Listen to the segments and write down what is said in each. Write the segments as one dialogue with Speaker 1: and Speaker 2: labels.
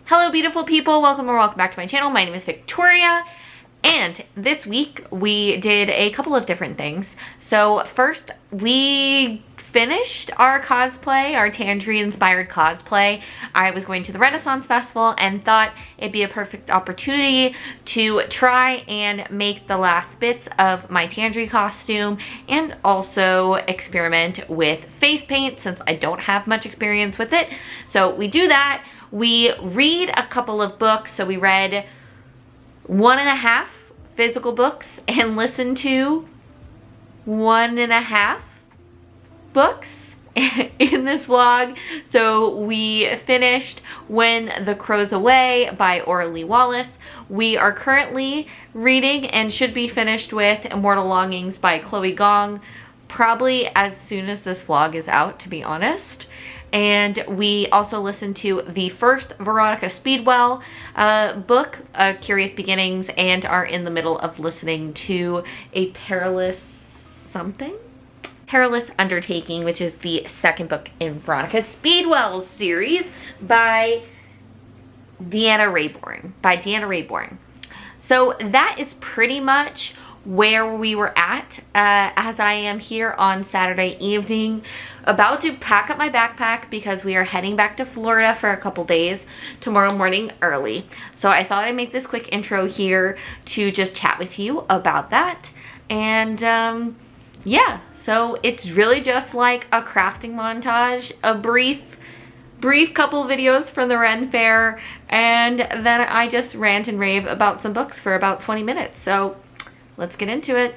Speaker 1: Hello beautiful people, welcome back to my channel. My name is Victoria, and this week we did a couple of different things. So first, we finished our cosplay, our Tandri inspired cosplay. I was going to the Renaissance Festival and thought it'd be a perfect opportunity to try and make the last bits of my Tandri costume and also experiment with face paint since I don't have much experience with it. So we do that. We read a couple of books. So we read 1.5 physical books and listened to 1.5 books in this vlog. So we finished When the Crow's Away by Orly Wallace. We are currently reading and should be finished with Immortal Longings by Chloe Gong probably as soon as this vlog is out, to be honest. And we also listened to the first Veronica Speedwell book, Curious Beginnings, and are in the middle of listening to A Perilous Undertaking, which is the second book in Veronica Speedwell's series by Deanna Raybourn. So that is pretty much where we were at as I am here on Saturday evening, about to pack up my backpack because we are heading back to Florida for a couple days tomorrow morning early. So I thought I'd make this quick intro here to just chat with you about that. And yeah, so it's really just like a crafting montage, a brief couple videos from the Ren Fair, and then I just rant and rave about some books for about 20 minutes. So let's get into it.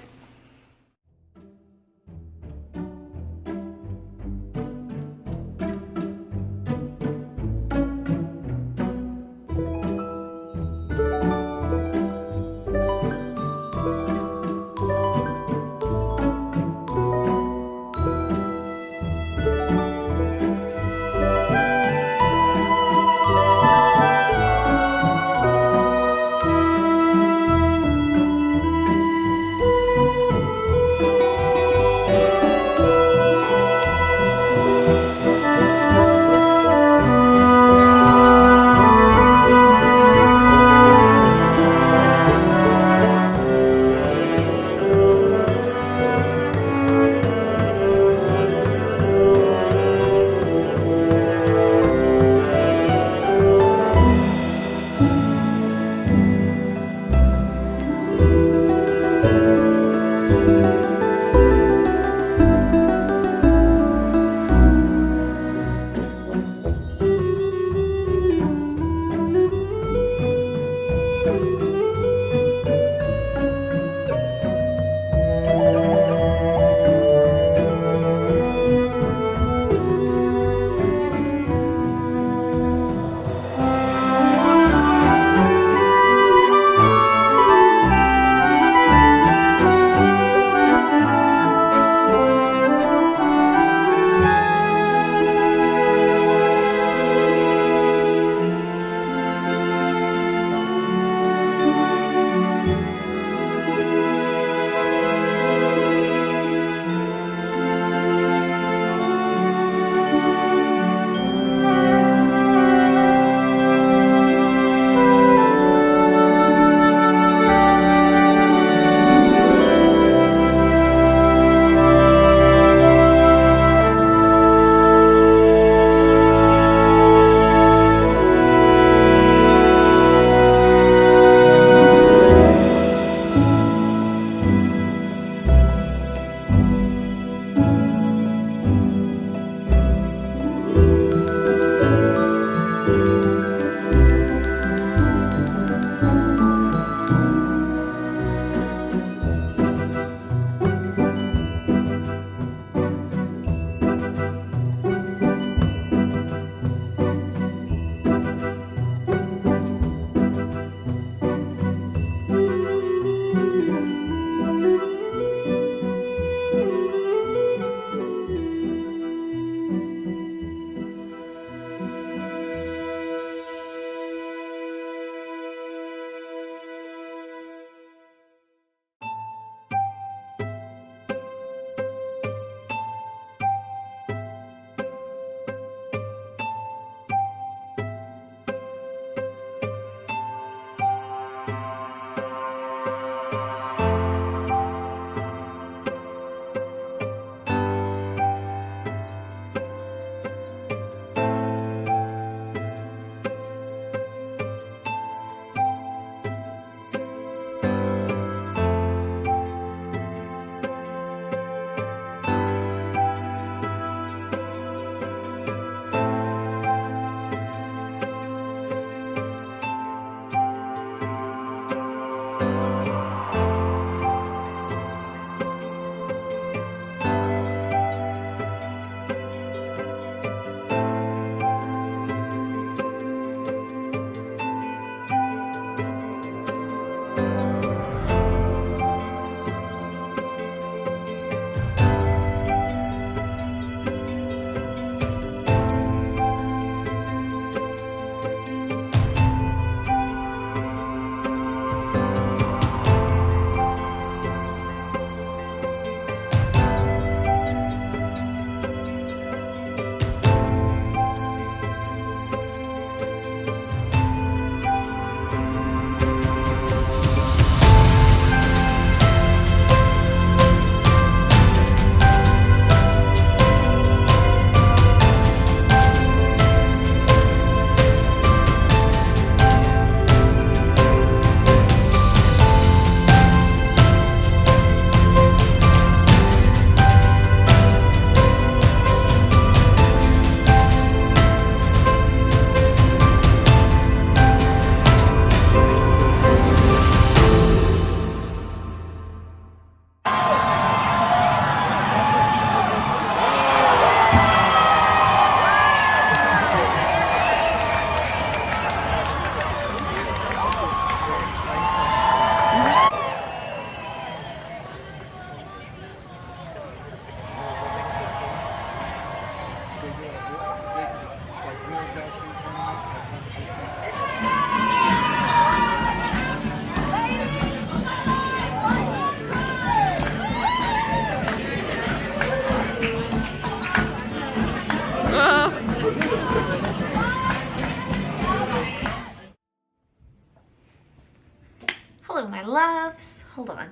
Speaker 1: my loves. Hold on.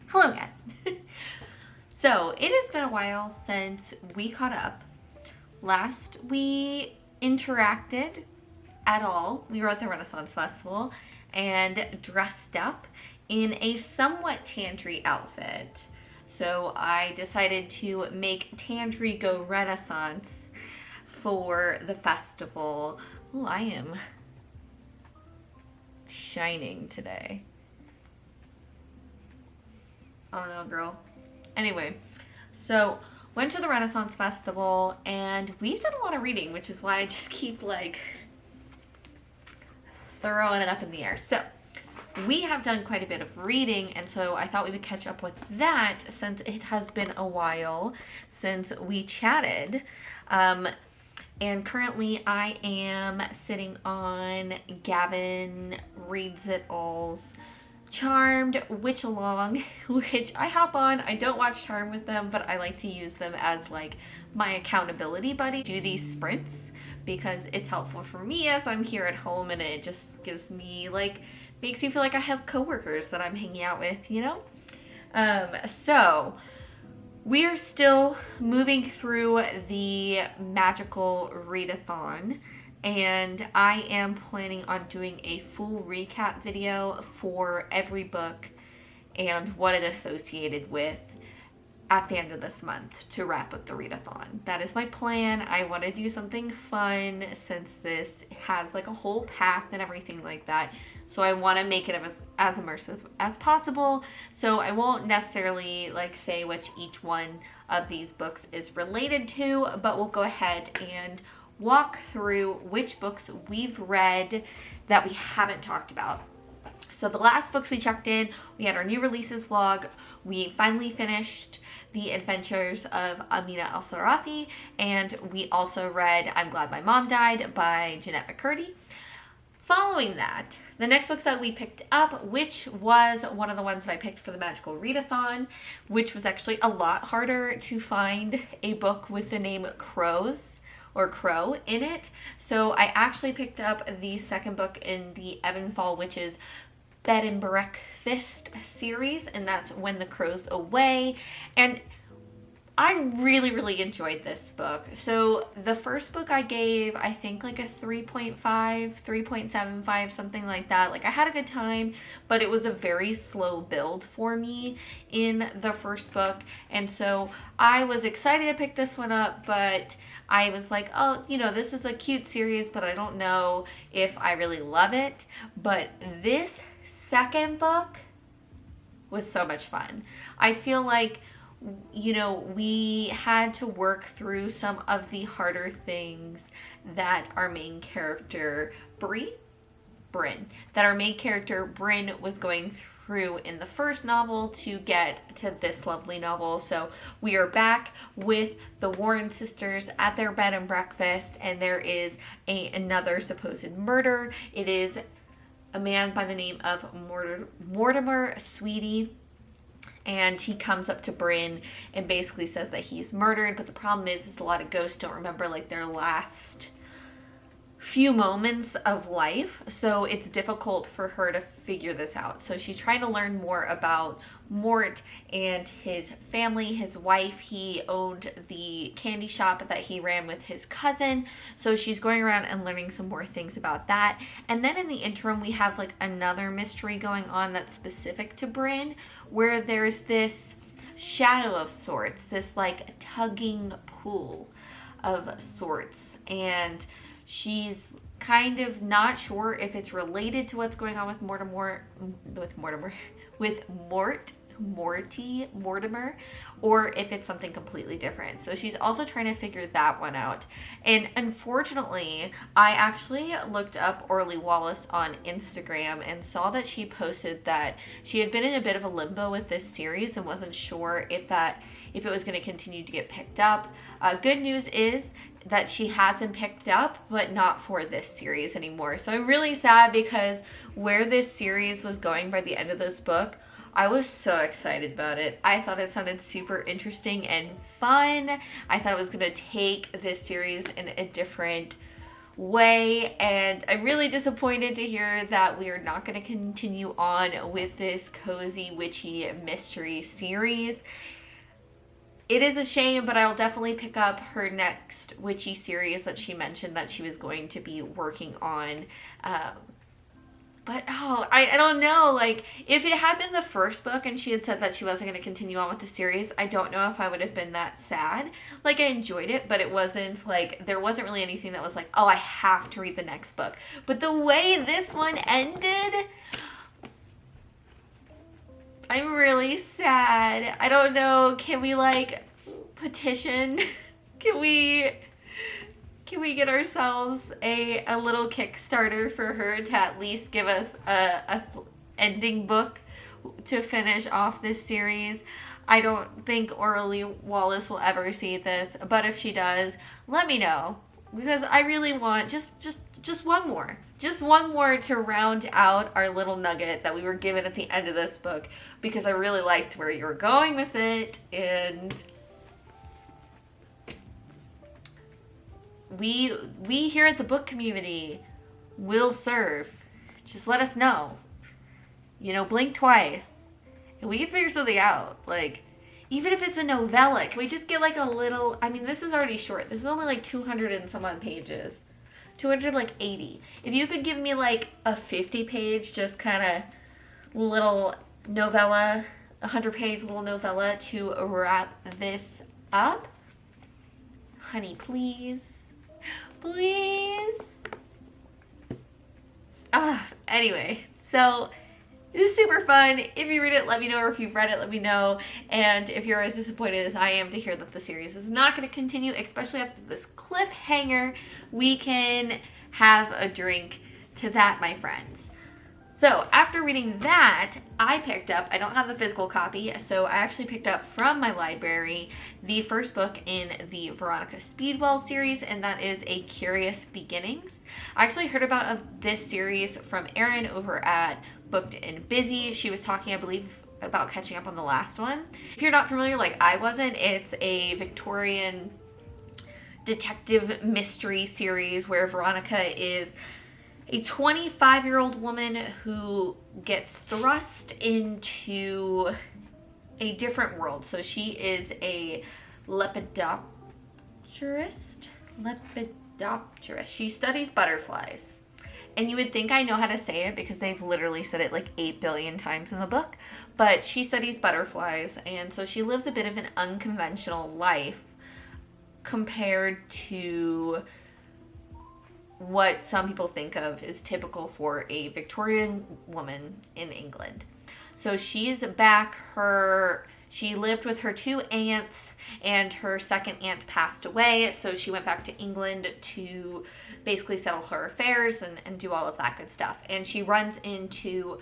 Speaker 1: Hello again. So it has been a while since we caught up. Last we interacted at all, we were at the Renaissance Festival and dressed up in a somewhat Tandri outfit. So I decided to make Tandri go Renaissance for the festival. Oh, I am shining today. I don't know, girl. Anyway, so went to the Renaissance Festival and we've done a lot of reading, which is why I just keep like throwing it up in the air. So we have done quite a bit of reading, and so I thought we would catch up with that since it has been a while since we chatted. And currently I am sitting on Gavin Reads It All's Charmed Witch Along, which I hop on. I don't watch Charm with them, but I like to use them as like my accountability buddy. Do these sprints because it's helpful for me as I'm here at home, and it just gives me like, makes me feel like I have coworkers that I'm hanging out with, you know? So we're still moving through the magical readathon, and I am planning on doing a full recap video for every book and what it associated with at the end of this month to wrap up the readathon. That is my plan. I want to do something fun since this has like a whole path and everything like that. So I want to make it as immersive as possible. So I won't necessarily like say which each one of these books is related to, but we'll go ahead and walk through which books we've read that we haven't talked about. So the last books we checked in, we had our new releases vlog. We finally finished The Adventures of Amina El-Sarafi, and we also read I'm Glad My Mom Died by Jeanette McCurdy. Following that, the next books that we picked up, which was one of the ones that I picked for the Magical Readathon, which was actually a lot harder to find a book with the name Crows or Crow in it. So I actually picked up the second book in the Evanfall Witches Bed and Breakfast series, and that's When the Crow's Away. And I really enjoyed this book. So the first book I gave, I think like a 3.5, 3.75, something like that. Like I had a good time, but it was a very slow build for me in the first book. And so I was excited to pick this one up, but I was like, oh, you know, this is a cute series, but I don't know if I really love it. But this second book was so much fun. I feel like, you know, we had to work through some of the harder things that our main character Bryn was going through in the first novel to get to this lovely novel. So we are back with the Warren sisters at their bed and breakfast, and there is another supposed murder. It is a man by the name of Mortimer Sweetie, and he comes up to Bryn and basically says that he's murdered, but the problem is a lot of ghosts don't remember like their last few moments of life, so it's difficult for her to figure this out. So she's trying to learn more about Mort and his family, his wife. He owned the candy shop that he ran with his cousin, so she's going around and learning some more things about that. And then in the interim, we have like another mystery going on that's specific to Bryn, where there's this shadow of sorts, this like tugging pull of sorts, and she's kind of not sure if it's related to what's going on with Mortimer, or if it's something completely different. So she's also trying to figure that one out. And unfortunately, I actually looked up Orly Wallace on Instagram and saw that she posted that she had been in a bit of a limbo with this series and wasn't sure if it was going to continue to get picked up. Good news is that she has been picked up, but not for this series anymore. So I'm really sad because where this series was going by the end of this book, I was so excited about it. I thought it sounded super interesting and fun. I thought it was going to take this series in a different way, and I'm really disappointed to hear that we are not going to continue on with this cozy witchy mystery series. It is a shame, but I'll definitely pick up her next witchy series that she mentioned that she was going to be working on. But I don't know, like, if it had been the first book and she had said that she wasn't going to continue on with the series, I don't know if I would have been that sad. Like, I enjoyed it, but it wasn't, like, there wasn't really anything that was like, oh, I have to read the next book. But the way this one ended, I'm really sad. I don't know, can we, like, petition? Can we get ourselves a little Kickstarter for her to at least give us a ending book to finish off this series? I don't think Orally Wallace will ever see this, but if she does, let me know, because I really want just one more. Just one more to round out our little nugget that we were given at the end of this book, because I really liked where you were going with it, and we here at the book community will serve. Just let us know. You know, blink twice and we can figure something out. Like, even if it's a novella, can we just get like a little, I mean, this is already short. This is only like 200 and some odd pages. 280. If you could give me like a 50-page, just kind of little novella, 100-page little novella to wrap this up. Honey, please. Please. Anyway, so this is super fun. If you read it, let me know, or if you've read it, let me know. And if you're as disappointed as I am to hear that the series is not going to continue, especially after this cliffhanger, we can have a drink to that, my friends. So after reading that, I picked up, I don't have the physical copy, so I actually picked up from my library the first book in the Veronica Speedwell series, and that is A Curious Beginnings. I actually heard about this series from Erin over at Booked and Busy. She was talking, I believe, about catching up on the last one. If you're not familiar, like I wasn't, it's a Victorian detective mystery series where Veronica is a 25-year-old woman who gets thrust into a different world. So she is a lepidopterist. She studies butterflies. And you would think I know how to say it because they've literally said it like 8 billion times in the book. But she studies butterflies, and so she lives a bit of an unconventional life compared to what some people think of is typical for a Victorian woman in England. So she's back, she lived with her 2 aunts, and her second aunt passed away, so she went back to England to basically settle her affairs and do all of that good stuff. And she runs into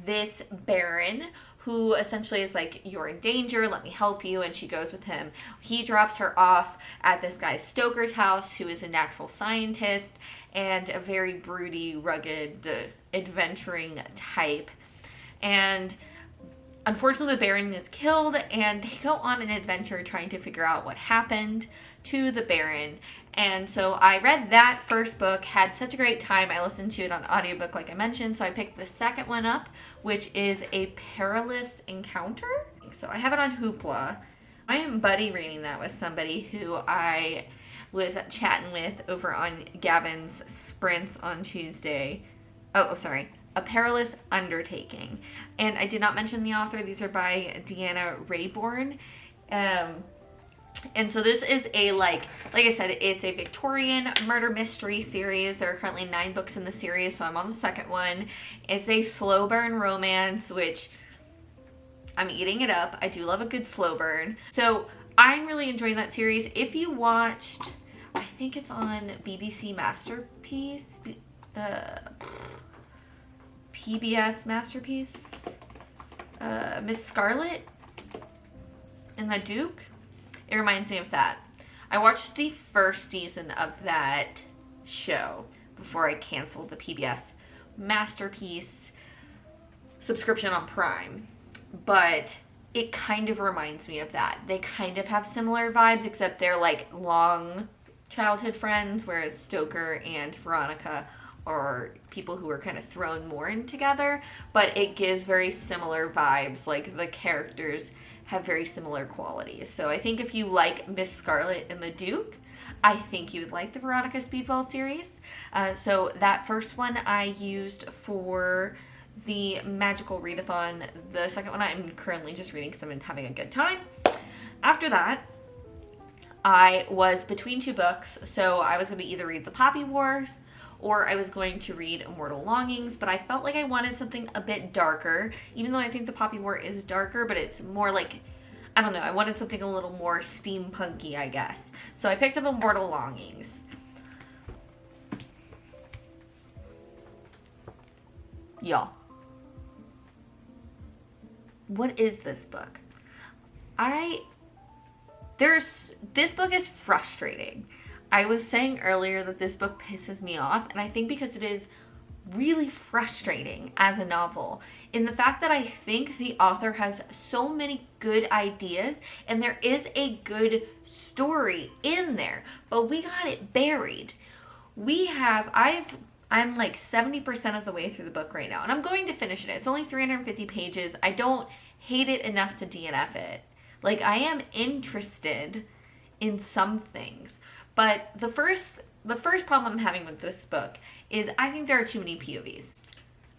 Speaker 1: this baron who essentially is like, you're in danger, let me help you, and she goes with him. He drops her off at this guy Stoker's house, who is a natural scientist and a very broody, rugged, adventuring type. And unfortunately, the Baron is killed, and they go on an adventure trying to figure out what happened to the Baron. And so I read that first book, had such a great time. I listened to it on audiobook, like I mentioned, so I picked the second one up, which is A Perilous Encounter. So I have it on Hoopla. I am buddy reading that with somebody who I was chatting with over on Gavin's Sprints on Tuesday. Oh, sorry. A Perilous Undertaking. And I did not mention the author. These are by Deanna Raybourn. And so this is a, like I said, it's a Victorian murder mystery series. There are currently 9 books in the series, so I'm on the second one. It's a slow burn romance, which I'm eating it up. I do love a good slow burn. So I'm really enjoying that series. If you watched, I think it's on BBC Masterpiece, PBS Masterpiece, Miss Scarlet and the Duke. It reminds me of that. I watched the first season of that show before I canceled the PBS Masterpiece subscription on Prime. But it kind of reminds me of that. They kind of have similar vibes, except they're like long childhood friends, whereas Stoker and Veronica are people who are kind of thrown more in together, but it gives very similar vibes. Like, the characters have very similar qualities. So I think if you like Miss Scarlet and the Duke, I think you would like the Veronica Speedwell series. So that first one I used for the magical readathon. The second one I'm currently just reading because I'm having a good time. After that, I was between two books, so I was going to either read The Poppy Wars or I was going to read Immortal Longings, but I felt like I wanted something a bit darker, even though I think The Poppy War is darker, but it's more like, I don't know, I wanted something a little more steampunky, I guess. So I picked up Immortal Longings. Y'all, what is this book? This book is frustrating. I was saying earlier that this book pisses me off, and I think because it is really frustrating as a novel in the fact that I think the author has so many good ideas and there is a good story in there, but we got it buried. I'm like 70% of the way through the book right now, and I'm going to finish it. It's only 350 pages. I don't hate it enough to DNF it. Like, I am interested in some things, but the first problem I'm having with this book is I think there are too many POVs.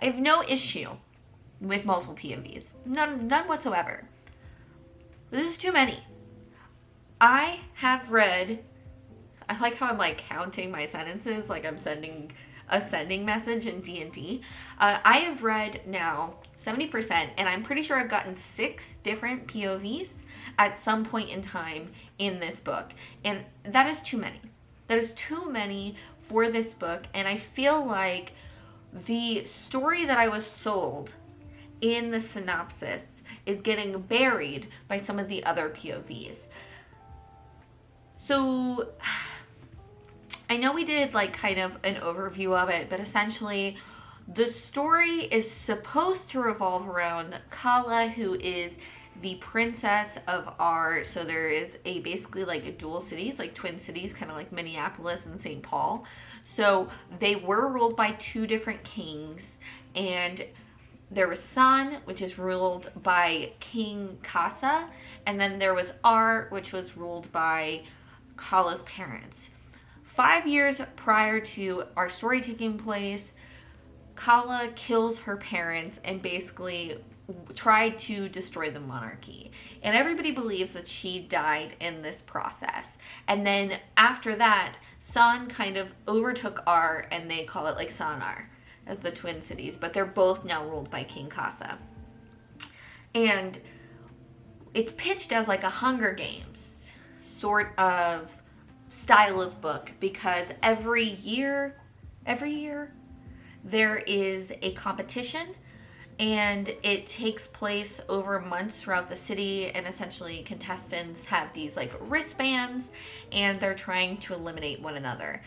Speaker 1: I have no issue with multiple POVs. None whatsoever. This is too many. I like how I'm like counting my sentences like I'm sending a sending message in D&D. I have read now 70%, and I'm pretty sure I've gotten 6 different POVs at some point in time in this book. And that is too many. That is too many for this book, and I feel like the story that I was sold in the synopsis is getting buried by some of the other POVs. So I know we did like kind of an overview of it, but essentially the story is supposed to revolve around Kala, who is the princess of so there is basically like a dual cities, like twin cities, kind of like Minneapolis and St. Paul. So they were ruled by 2 different kings, and there was San, which is ruled by King Kasa, and then there was which was ruled by Kala's parents. 5 years prior to our story taking place, Kala kills her parents and basically tried to destroy the monarchy. And everybody believes that she died in this process. And then after that, San kind of overtook and they call it like Sanar as the twin cities, but they're both now ruled by King Kasa. And it's pitched as like a Hunger Games sort of style of book, because every year there is a competition, and it takes place over months throughout the city, and essentially contestants have these like wristbands and they're trying to eliminate one another.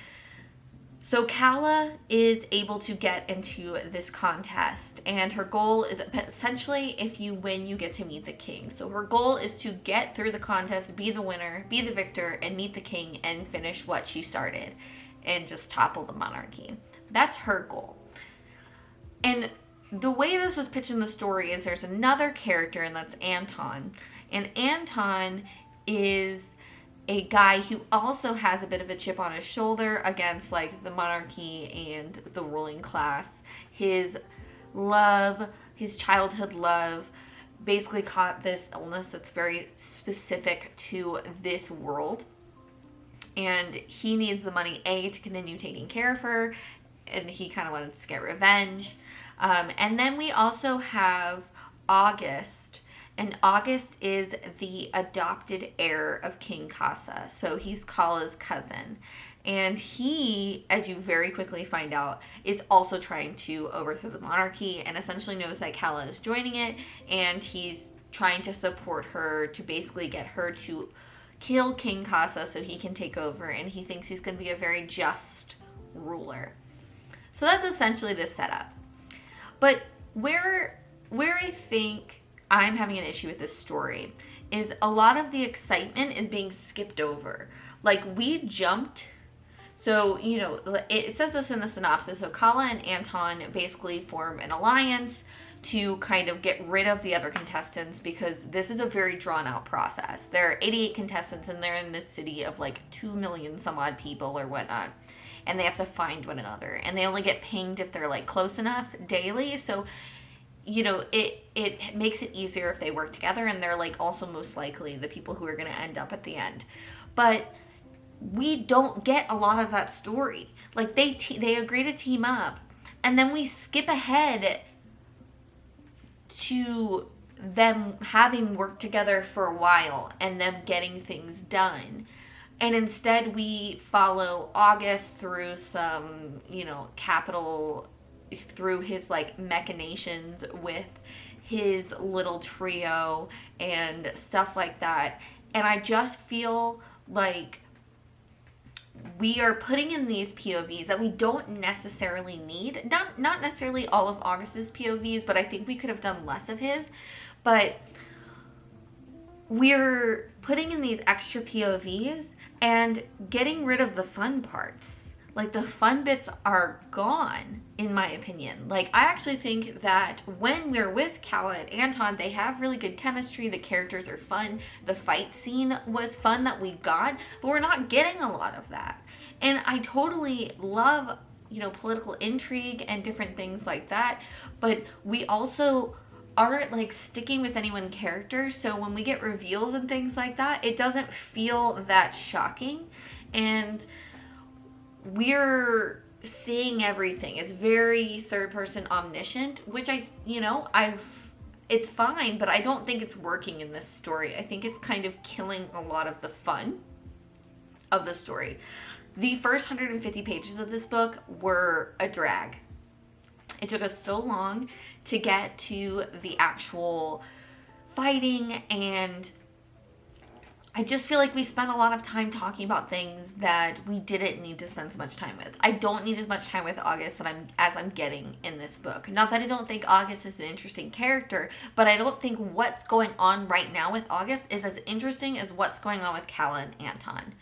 Speaker 1: So Kala is able to get into this contest, and her goal is essentially, if you win, you get to meet the king. So her goal is to get through the contest, be the winner, be the victor, and meet the king and finish what she started and just topple the monarchy. That's her goal. And the way this was pitched in the story is there's another character, and that's Anton. And Anton is a guy who also has a bit of a chip on his shoulder against like the monarchy and the ruling class. His childhood love, basically caught this illness that's very specific to this world. And he needs the money, to continue taking care of her, and he kind of wants to get revenge. And then we also have August, and August is the adopted heir of King Kasa. So he's Kala's cousin. And he, as you very quickly find out, is also trying to overthrow the monarchy, and essentially knows that Kala is joining it, and he's trying to support her to basically get her to kill King Kasa so he can take over, and he thinks he's going to be a very just ruler. So that's essentially the setup. But where I think I'm having an issue with this story is a lot of the excitement is being skipped over. Like, we jumped So, you know, it says this in the synopsis. So Kala and Anton basically form an alliance to kind of get rid of the other contestants, because this is a very drawn out process. There are 88 contestants and they're in this city of like 2 million some odd people or whatnot. And they have to find one another. And they only get pinged if they're like close enough daily. So, you know, it makes it easier if they work together, and they're like also most likely the people who are going to end up at the end. But we don't get a lot of that story. Like they agree to team up, and then we skip ahead to them having worked together for a while and them getting things done. And instead we follow August through some, you know, through his like machinations with his little trio and stuff like that. And I just feel like we are putting in these POVs that we don't necessarily need. Not necessarily all of August's POVs, but I think we could have done less of his. But we're putting in these extra POVs and getting rid of the fun parts. Like, the fun bits are gone, in my opinion. Like, I actually think that when we're with Kala and Anton, they have really good chemistry. The characters are fun. The fight scene was fun that we got, but we're not getting a lot of that. And I totally love, you know, political intrigue and different things like that, but we also aren't like sticking with any one character. So when we get reveals and things like that, it doesn't feel that shocking. And we're seeing everything. It's very third person omniscient, which it's fine, but I don't think it's working in this story. I think it's kind of killing a lot of the fun of the story. The first 150 pages of this book were a drag. It took us so long to get to the actual fighting, and I just feel like we spent a lot of time talking about things that we didn't need to spend so much time with. I don't need as much time with August as I'm getting in this book. Not that I don't think August is an interesting character, but I don't think what's going on right now with August is as interesting as what's going on with Kala and Anton.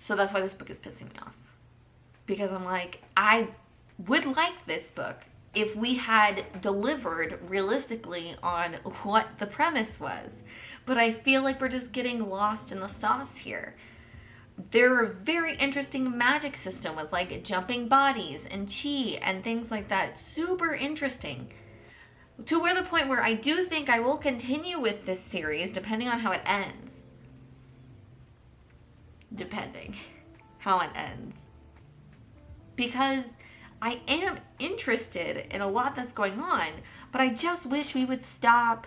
Speaker 1: So that's why this book is pissing me off. Because I'm like, I would like this book if we had delivered realistically on what the premise was. But I feel like we're just getting lost in the sauce here. They're a very interesting magic system with like jumping bodies and chi and things like that. Super interesting. To where the point where I do think I will continue with this series depending on how it ends. Depending how it ends. Because I am interested in a lot that's going on, but I just wish we would stop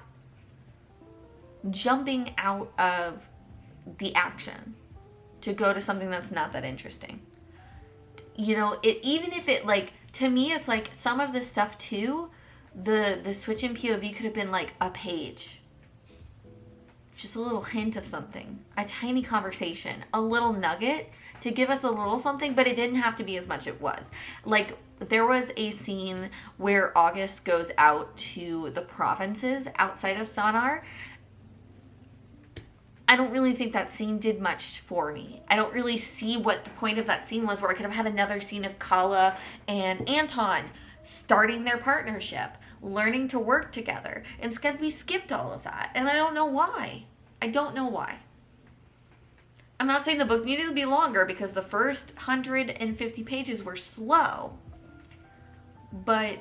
Speaker 1: jumping out of the action to go to something that's not that interesting. You know, even if it, like, to me, it's like some of this stuff too, the switch in POV could have been like a page. Just a little hint of something, a tiny conversation, a little nugget to give us a little something, but it didn't have to be as much it was. Like, there was a scene where August goes out to the provinces outside of Sonar. I don't really think that scene did much for me. I don't really see what the point of that scene was, where I could have had another scene of Kala and Anton starting their partnership, learning to work together. Instead, we skipped all of that, and I don't know why. I don't know why. I'm not saying the book needed to be longer, because the first 150 pages were slow, but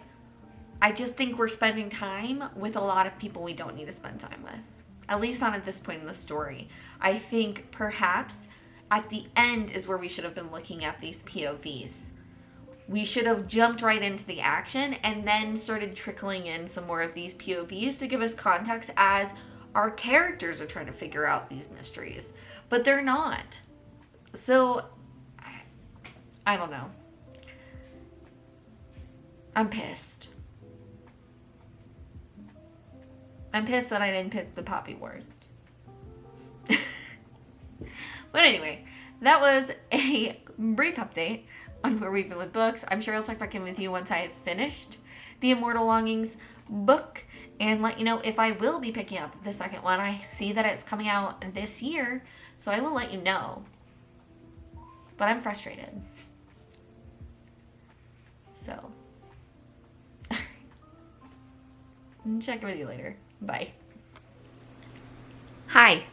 Speaker 1: I just think we're spending time with a lot of people we don't need to spend time with. At least not at this point in the story. I think perhaps at the end is where we should have been looking at these POVs. We should have jumped right into the action and then started trickling in some more of these POVs to give us context as our characters are trying to figure out these mysteries. But they're not. So, I don't know. I'm pissed. I'm pissed that I didn't pick the Poppy word. But anyway, that was a brief update on where we've been with books. I'm sure I'll check back in with you once I have finished the Immortal Longings book and let you know if I will be picking up the second one. I see that it's coming out this year, so I will let you know. but I'm frustrated. So, check with you later. Bye. Hi,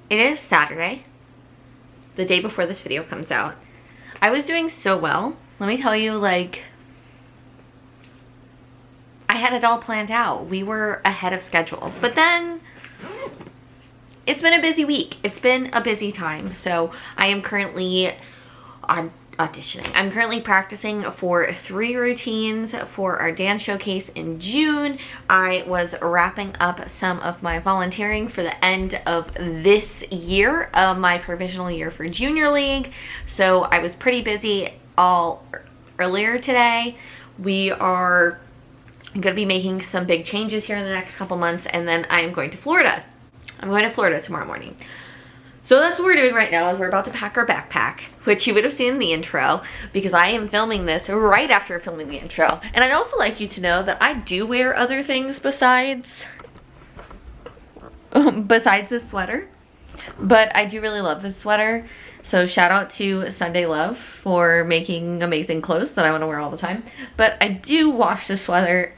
Speaker 1: it is Saturday, the day before this video comes out. I was doing so well. Let me tell you, like, I had it all planned out. We were ahead of schedule. But then, it's been a busy week. It's been a busy time. So I am currently auditioning. I'm currently practicing for 3 routines for our dance showcase in June. I was wrapping up some of my volunteering for the end of this year, my provisional year for Junior League. So I was pretty busy all earlier today. We are going to be making some big changes here in the next couple months, and then I am going to Florida. I'm going to Florida tomorrow morning. So that's what we're doing right now, is we're about to pack our backpack, which you would have seen in the intro, because I am filming this right after filming the intro. And I'd also like you to know that I do wear other things besides this sweater. But I do really love this sweater. So shout out to Sunday Love for making amazing clothes that I want to wear all the time. But I do wash the sweater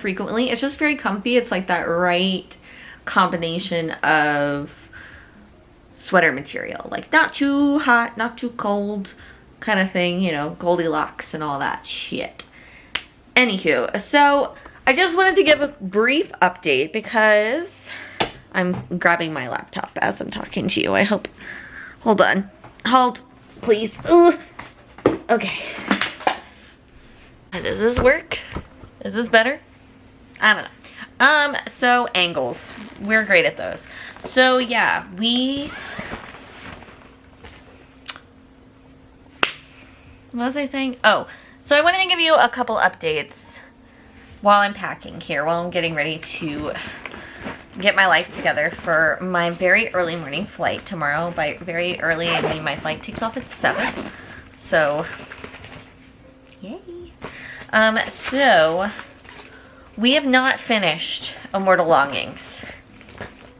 Speaker 1: frequently. It's just very comfy. It's like that right combination of sweater material, like not too hot, not too cold kind of thing, you know, Goldilocks and all that shit. Anywho, so I just wanted to give a brief update because I'm grabbing my laptop as I'm talking to you. I hope, hold on, hold, please. Ooh. Okay. Does this work? Is this better? I don't know. So angles, we're great at those. So yeah, what was I saying? Oh, so I wanted to give you a couple updates while I'm packing here, while I'm getting ready to get my life together for my very early morning flight tomorrow. By very early, I mean my flight takes off at 7. So, yay. So we have not finished Immortal Longings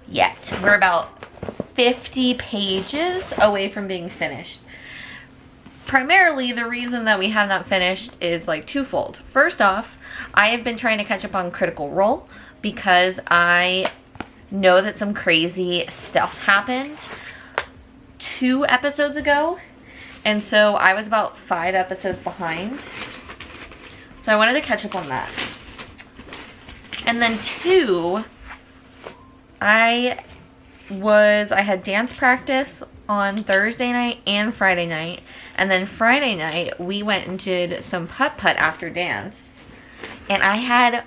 Speaker 1: yet. We're about 50 pages away from being finished. Primarily, the reason that we have not finished is like twofold. First off, I have been trying to catch up on Critical Role because I know that some crazy stuff happened 2 episodes ago. And so I was about 5 episodes behind. So I wanted to catch up on that. And then 2, I had dance practice on Thursday night and Friday night. And then Friday night, we went and did some putt-putt after dance. And I had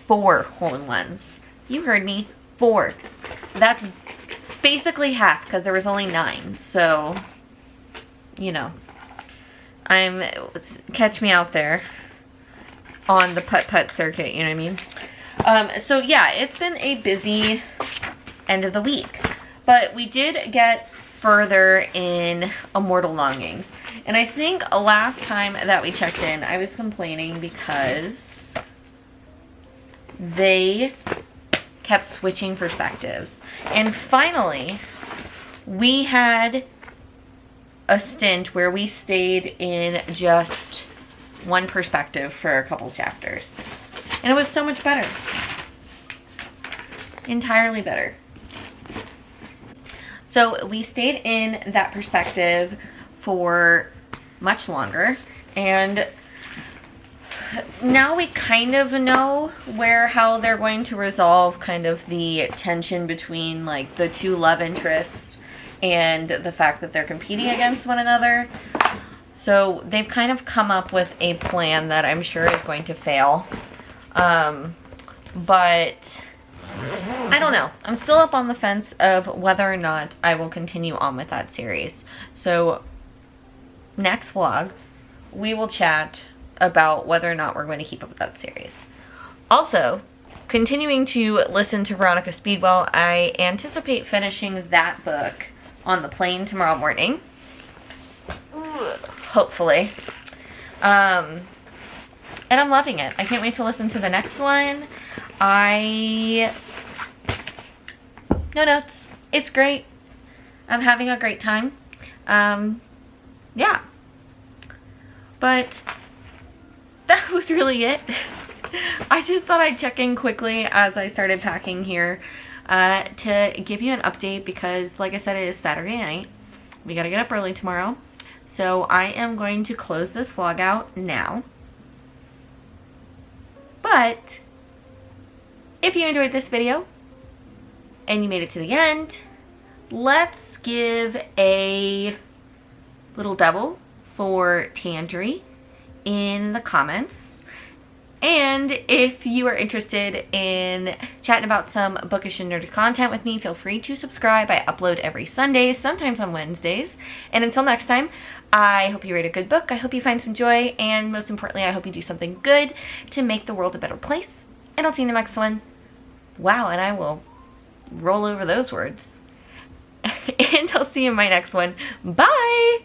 Speaker 1: 4 hole-in-ones. You heard me, 4. That's basically half because there was only 9. So, you know, catch me out there on the putt-putt circuit, you know what I mean? So yeah, it's been a busy end of the week, but we did get further in Immortal Longings. And I think last time that we checked in, I was complaining because they kept switching perspectives. And finally, we had a stint where we stayed in just one perspective for a couple chapters. And it was so much better. Entirely better. So we stayed in that perspective for much longer, and now we kind of know how they're going to resolve kind of the tension between like the 2 love interests and the fact that they're competing against one another. So they've kind of come up with a plan that I'm sure is going to fail. But I don't know. I'm still up on the fence of whether or not I will continue on with that series. So next vlog, we will chat about whether or not we're going to keep up with that series. Also, continuing to listen to Veronica Speedwell, I anticipate finishing that book on the plane tomorrow morning. Hopefully. And I'm loving it. I can't wait to listen to the next one. No notes. It's great. I'm having a great time. yeah. But that was really it. I just thought I'd check in quickly as I started packing here to give you an update because, like I said, it is Saturday night. We gotta get up early tomorrow. So I am going to close this vlog out now. But if you enjoyed this video and you made it to the end, let's give a little devil for Tandri in the comments. And if you are interested in chatting about some bookish and nerdy content with me, feel free to subscribe. I upload every Sunday, sometimes on Wednesdays. And until next time, I hope you read a good book. I hope you find some joy. And most importantly, I hope you do something good to make the world a better place. And I'll see you in the next one. Wow, and I will roll over those words. And I'll see you in my next one. Bye!